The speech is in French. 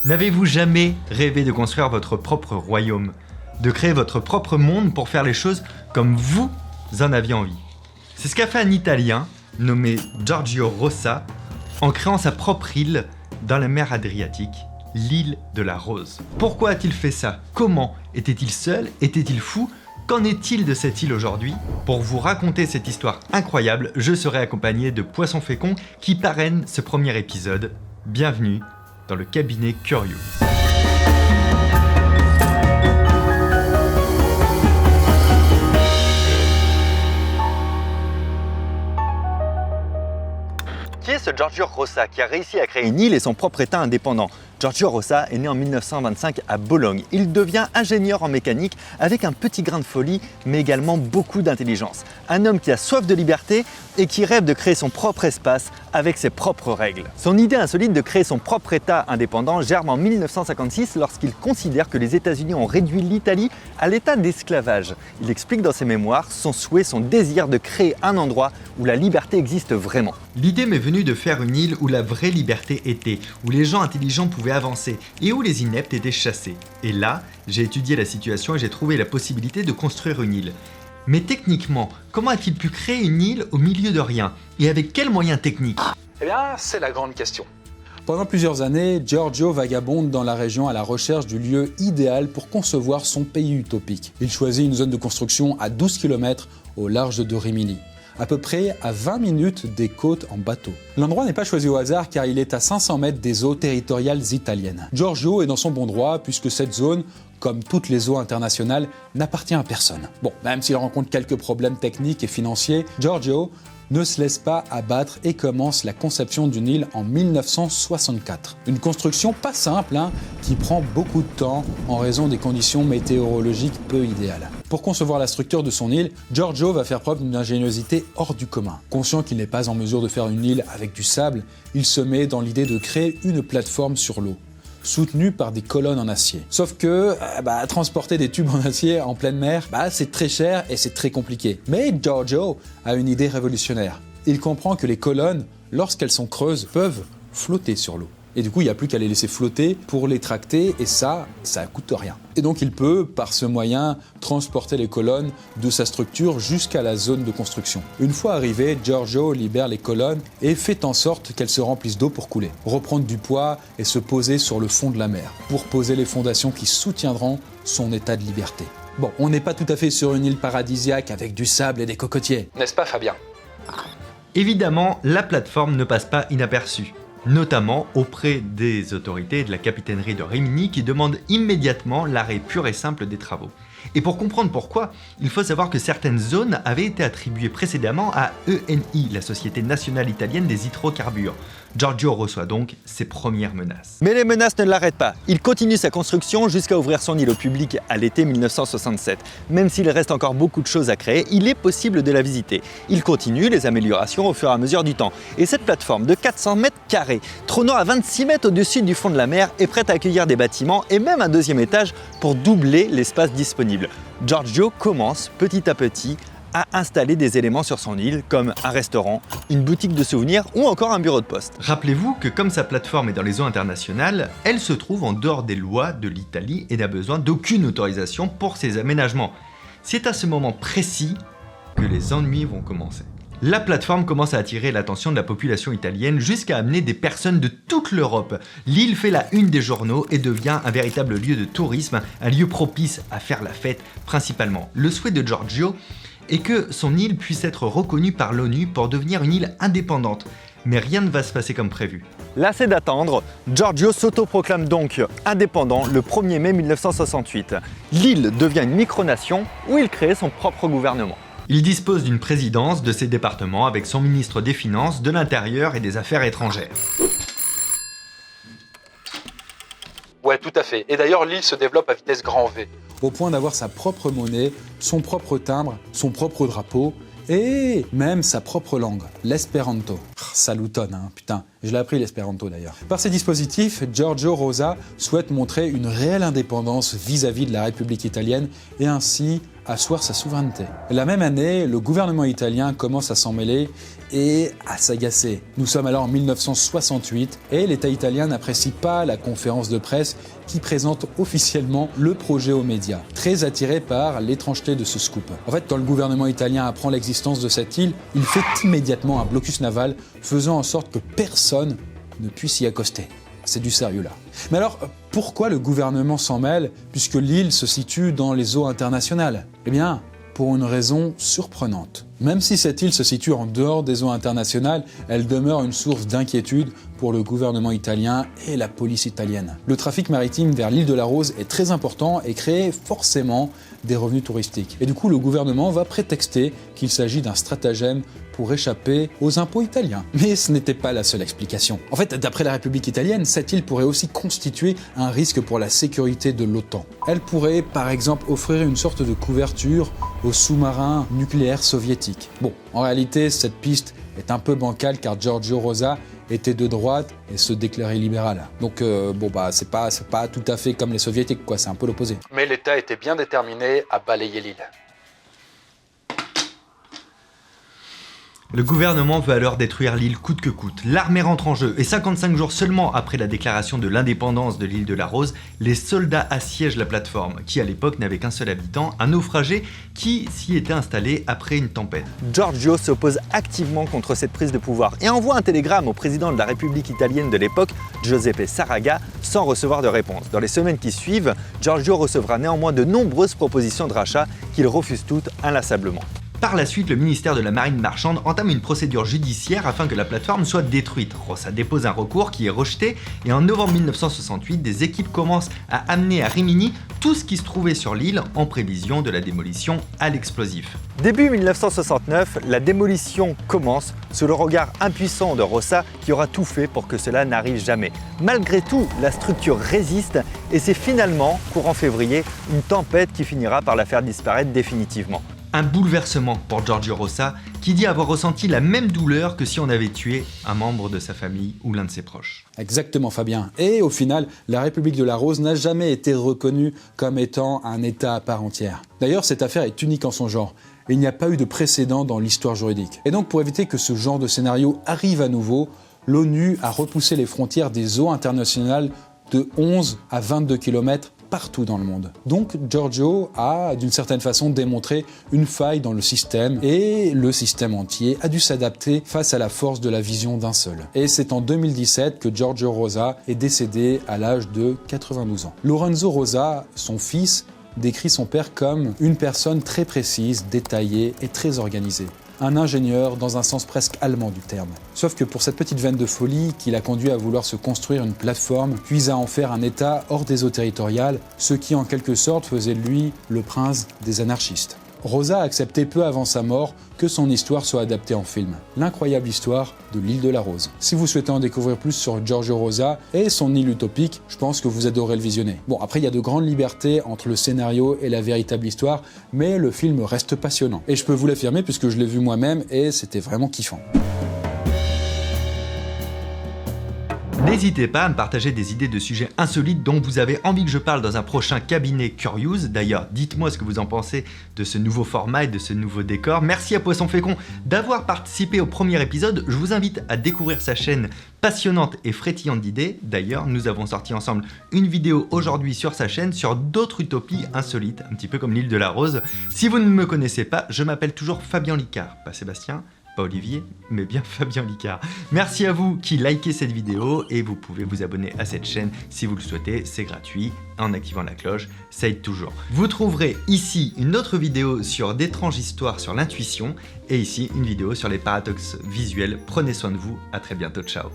N'avez-vous jamais rêvé de construire votre propre royaume, de créer votre propre monde pour faire les choses comme vous en aviez envie? C'est ce qu'a fait un Italien nommé Giorgio Rosa en créant sa propre île dans la mer Adriatique, l'île de la Rose. Pourquoi a-t-il fait ça? Comment? Était-il seul? Était-il fou? Qu'en est-il de cette île aujourd'hui? Pour vous raconter cette histoire incroyable, je serai accompagné de Poisson Fécond qui parraine ce premier épisode. Bienvenue dans le cabinet Curious. Qui est ce Giorgio Rosa qui a réussi à créer une île et son propre état indépendant? Giorgio Rosa est né en 1925 à Bologne. Il devient ingénieur en mécanique avec un petit grain de folie, mais également beaucoup d'intelligence. Un homme qui a soif de liberté et qui rêve de créer son propre espace avec ses propres règles. Son idée insolite de créer son propre État indépendant germe en 1956 lorsqu'il considère que les États-Unis ont réduit l'Italie à l'état d'esclavage. Il explique dans ses mémoires son souhait, son désir de créer un endroit où la liberté existe vraiment. L'idée m'est venue de faire une île où la vraie liberté était, où les gens intelligents pouvaient avancer et où les ineptes étaient chassés. Et là, j'ai étudié la situation et j'ai trouvé la possibilité de construire une île. Mais techniquement, comment a-t-il pu créer une île au milieu de rien? Et avec quels moyens techniques? Eh bien, c'est la grande question. Pendant plusieurs années, Giorgio vagabonde dans la région à la recherche du lieu idéal pour concevoir son pays utopique. Il choisit une zone de construction à 12 km au large de Rimini, à peu près à 20 minutes des côtes en bateau. L'endroit n'est pas choisi au hasard car il est à 500 mètres des eaux territoriales italiennes. Giorgio est dans son bon droit puisque cette zone, comme toutes les eaux internationales, n'appartient à personne. Bon, même s'il rencontre quelques problèmes techniques et financiers, Giorgio ne se laisse pas abattre et commence la conception d'une île en 1964. Une construction pas simple, qui prend beaucoup de temps en raison des conditions météorologiques peu idéales. Pour concevoir la structure de son île, Giorgio va faire preuve d'une ingéniosité hors du commun. Conscient qu'il n'est pas en mesure de faire une île avec du sable, il se met dans l'idée de créer une plateforme sur l'eau, soutenue par des colonnes en acier. Sauf que transporter des tubes en acier en pleine mer, c'est très cher et c'est très compliqué. Mais Giorgio a une idée révolutionnaire. Il comprend que les colonnes, lorsqu'elles sont creuses, peuvent flotter sur l'eau. Et du coup, il n'y a plus qu'à les laisser flotter pour les tracter et ça coûte rien. Et donc il peut, par ce moyen, transporter les colonnes de sa structure jusqu'à la zone de construction. Une fois arrivé, Giorgio libère les colonnes et fait en sorte qu'elles se remplissent d'eau pour couler, reprendre du poids et se poser sur le fond de la mer, pour poser les fondations qui soutiendront son état de liberté. Bon, on n'est pas tout à fait sur une île paradisiaque avec du sable et des cocotiers, n'est-ce pas Fabien? Évidemment, la plateforme ne passe pas inaperçue, notamment auprès des autorités de la capitainerie de Rimini qui demandent immédiatement l'arrêt pur et simple des travaux. Et pour comprendre pourquoi, il faut savoir que certaines zones avaient été attribuées précédemment à ENI, la Société nationale italienne des hydrocarbures. Giorgio reçoit donc ses premières menaces. Mais les menaces ne l'arrêtent pas. Il continue sa construction jusqu'à ouvrir son île au public à l'été 1967. Même s'il reste encore beaucoup de choses à créer, il est possible de la visiter. Il continue les améliorations au fur et à mesure du temps. Et cette plateforme de 400 mètres carrés, trônant à 26 mètres au-dessus du fond de la mer, est prête à accueillir des bâtiments et même un deuxième étage pour doubler l'espace disponible. Giorgio commence petit à petit à installer des éléments sur son île comme un restaurant, une boutique de souvenirs ou encore un bureau de poste. Rappelez-vous que comme sa plateforme est dans les eaux internationales, elle se trouve en dehors des lois de l'Italie et n'a besoin d'aucune autorisation pour ses aménagements. C'est à ce moment précis que les ennuis vont commencer. La plateforme commence à attirer l'attention de la population italienne jusqu'à amener des personnes de toute l'Europe. L'île fait la une des journaux et devient un véritable lieu de tourisme, un lieu propice à faire la fête principalement. Le souhait de Giorgio est que son île puisse être reconnue par l'ONU pour devenir une île indépendante. Mais rien ne va se passer comme prévu. Lassé d'attendre, Giorgio s'autoproclame donc indépendant le 1er mai 1968. L'île devient une micronation où il crée son propre gouvernement. Il dispose d'une présidence de ses départements avec son ministre des Finances, de l'Intérieur et des Affaires étrangères. Ouais, tout à fait. Et d'ailleurs, l'île se développe à vitesse grand V, au point d'avoir sa propre monnaie, son propre timbre, son propre drapeau et même sa propre langue, l'espéranto. Ça loutonne, putain. Je l'ai appris l'espéranto d'ailleurs. Par ces dispositifs, Giorgio Rosa souhaite montrer une réelle indépendance vis-à-vis de la République italienne et ainsi asseoir sa souveraineté. La même année, le gouvernement italien commence à s'en mêler et à s'agacer. Nous sommes alors en 1968 et l'État italien n'apprécie pas la conférence de presse qui présente officiellement le projet aux médias, très attiré par l'étrangeté de ce scoop. En fait, quand le gouvernement italien apprend l'existence de cette île, il fait immédiatement un blocus naval, faisant en sorte que personne ne puisse y accoster. C'est du sérieux là. Mais alors, pourquoi le gouvernement s'en mêle puisque l'île se situe dans les eaux internationales? Eh bien, pour une raison surprenante. Même si cette île se situe en dehors des eaux internationales, elle demeure une source d'inquiétude pour le gouvernement italien et la police italienne. Le trafic maritime vers l'île de la Rose est très important et crée forcément des revenus touristiques. Et du coup, le gouvernement va prétexter qu'il s'agit d'un stratagème pour échapper aux impôts italiens. Mais ce n'était pas la seule explication. En fait, d'après la République italienne, cette île pourrait aussi constituer un risque pour la sécurité de l'OTAN. Elle pourrait, par exemple, offrir une sorte de couverture aux sous-marins nucléaires soviétiques. Bon, en réalité, cette piste est un peu bancale car Giorgio Rosa était de droite et se déclarait libéral. Donc c'est pas tout à fait comme les soviétiques, quoi, c'est un peu l'opposé. Mais l'État était bien déterminé à balayer l'île. Le gouvernement veut alors détruire l'île coûte que coûte. L'armée rentre en jeu et 55 jours seulement après la déclaration de l'indépendance de l'île de la Rose, les soldats assiègent la plateforme, qui à l'époque n'avait qu'un seul habitant, un naufragé qui s'y était installé après une tempête. Giorgio s'oppose activement contre cette prise de pouvoir et envoie un télégramme au président de la République italienne de l'époque, Giuseppe Saragat, sans recevoir de réponse. Dans les semaines qui suivent, Giorgio recevra néanmoins de nombreuses propositions de rachat qu'il refuse toutes inlassablement. Par la suite, le ministère de la Marine marchande entame une procédure judiciaire afin que la plateforme soit détruite. Rosa dépose un recours qui est rejeté et en novembre 1968, des équipes commencent à amener à Rimini tout ce qui se trouvait sur l'île en prévision de la démolition à l'explosif. Début 1969, la démolition commence sous le regard impuissant de Rosa qui aura tout fait pour que cela n'arrive jamais. Malgré tout, la structure résiste et c'est finalement, courant février, une tempête qui finira par la faire disparaître définitivement. Un bouleversement pour Giorgio Rosa, qui dit avoir ressenti la même douleur que si on avait tué un membre de sa famille ou l'un de ses proches. Exactement, Fabien. Et au final, la République de la Rose n'a jamais été reconnue comme étant un État à part entière. D'ailleurs, cette affaire est unique en son genre. Et il n'y a pas eu de précédent dans l'histoire juridique. Et donc, pour éviter que ce genre de scénario arrive à nouveau, l'ONU a repoussé les frontières des eaux internationales de 11 à 22 km partout dans le monde. Donc Giorgio a d'une certaine façon démontré une faille dans le système et le système entier a dû s'adapter face à la force de la vision d'un seul. Et c'est en 2017 que Giorgio Rosa est décédé à l'âge de 92 ans. Lorenzo Rosa, son fils, décrit son père comme une personne très précise, détaillée et très organisée. Un ingénieur dans un sens presque allemand du terme. Sauf que pour cette petite veine de folie qui l'a conduit à vouloir se construire une plateforme, puis à en faire un État hors des eaux territoriales, ce qui en quelque sorte faisait de lui le prince des anarchistes. Rosa a accepté peu avant sa mort que son histoire soit adaptée en film. L'incroyable histoire de l'île de la Rose. Si vous souhaitez en découvrir plus sur Giorgio Rosa et son île utopique, je pense que vous adorerez le visionner. Bon, après il y a de grandes libertés entre le scénario et la véritable histoire, mais le film reste passionnant. Et je peux vous l'affirmer puisque je l'ai vu moi-même et c'était vraiment kiffant. N'hésitez pas à me partager des idées de sujets insolites dont vous avez envie que je parle dans un prochain cabinet Curious. D'ailleurs, dites-moi ce que vous en pensez de ce nouveau format et de ce nouveau décor. Merci à Poisson Fécond d'avoir participé au premier épisode. Je vous invite à découvrir sa chaîne passionnante et frétillante d'idées. D'ailleurs, nous avons sorti ensemble une vidéo aujourd'hui sur sa chaîne sur d'autres utopies insolites, un petit peu comme l'île de la Rose. Si vous ne me connaissez pas, je m'appelle toujours Fabien Licard, pas Sébastien. Pas Olivier, mais bien Fabien Licard. Merci à vous qui likez cette vidéo et vous pouvez vous abonner à cette chaîne si vous le souhaitez, c'est gratuit, en activant la cloche, ça aide toujours. Vous trouverez ici une autre vidéo sur d'étranges histoires sur l'intuition et ici une vidéo sur les paradoxes visuels. Prenez soin de vous, à très bientôt, ciao.